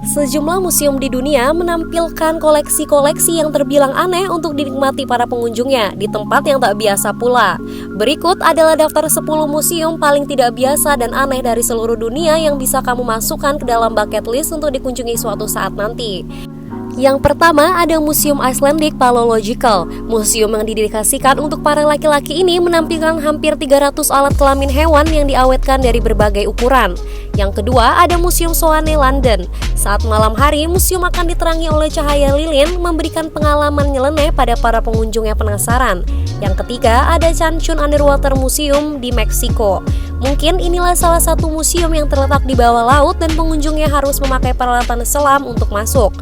Sejumlah museum di dunia menampilkan koleksi-koleksi yang terbilang aneh untuk dinikmati para pengunjungnya di tempat yang tak biasa pula. Berikut adalah daftar 10 museum paling tidak biasa dan aneh dari seluruh dunia yang bisa kamu masukkan ke dalam bucket list untuk dikunjungi suatu saat nanti. Yang pertama ada Museum Icelandic Paleological. Museum yang didedikasikan untuk para laki-laki ini menampilkan hampir 300 alat kelamin hewan yang diawetkan dari berbagai ukuran. Yang kedua ada Museum Soane London. Saat malam hari, museum akan diterangi oleh cahaya lilin, memberikan pengalaman nyeleneh pada para pengunjung yang penasaran. Yang ketiga ada Changchun Underwater Museum di Meksiko. Mungkin inilah salah satu museum yang terletak di bawah laut dan pengunjungnya harus memakai peralatan selam untuk masuk.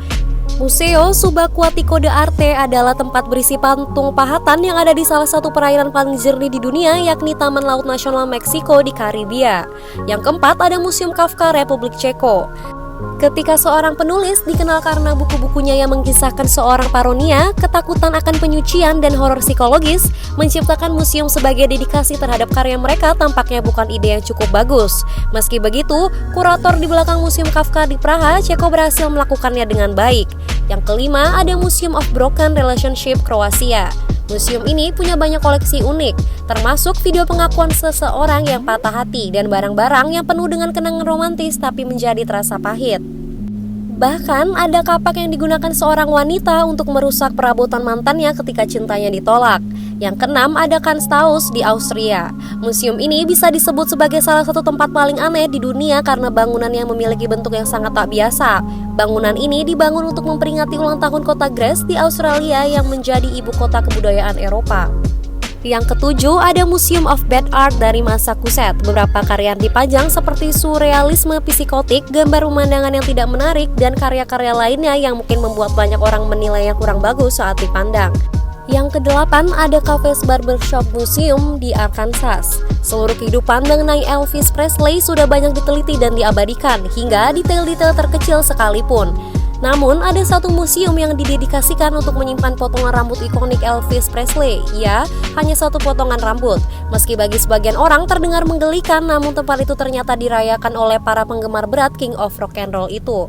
Museo Subaquatico de Arte adalah tempat berisi patung pahatan yang ada di salah satu perairan paling jernih di dunia, yakni Taman Laut Nasional Meksiko di Karibia. Yang keempat ada Museum Kafka Republik Ceko. Ketika seorang penulis dikenal karena buku-bukunya yang mengisahkan seorang paronia, ketakutan akan penyucian dan horor psikologis, menciptakan museum sebagai dedikasi terhadap karya mereka tampaknya bukan ide yang cukup bagus. Meski begitu, kurator di belakang Museum Kafka di Praha, Ceko berhasil melakukannya dengan baik. Yang kelima ada Museum of Broken Relationship Kroasia. Museum ini punya banyak koleksi unik, termasuk video pengakuan seseorang yang patah hati dan barang-barang yang penuh dengan kenangan romantis tapi menjadi terasa pahit. Bahkan ada kapak yang digunakan seorang wanita untuk merusak perabotan mantannya ketika cintanya ditolak. Yang keenam ada Kunsthaus di Austria. Museum ini bisa disebut sebagai salah satu tempat paling aneh di dunia karena bangunan yang memiliki bentuk yang sangat tak biasa. Bangunan ini dibangun untuk memperingati ulang tahun kota Graz di Australia yang menjadi ibu kota kebudayaan Eropa. Yang ketujuh ada Museum of Bad Art dari Massachusetts. Beberapa karya dipajang seperti surrealisme psikotik, gambar pemandangan yang tidak menarik, dan karya-karya lainnya yang mungkin membuat banyak orang menilainya kurang bagus saat dipandang. Yang kedelapan ada Cafes Barbershop Museum di Arkansas. Seluruh kehidupan mengenai Elvis Presley sudah banyak diteliti dan diabadikan, hingga detail-detail terkecil sekalipun. Namun, ada satu museum yang didedikasikan untuk menyimpan potongan rambut ikonik Elvis Presley. Ya, hanya satu potongan rambut. Meski bagi sebagian orang terdengar menggelikan, namun tempat itu ternyata dirayakan oleh para penggemar berat King of Rock and Roll itu.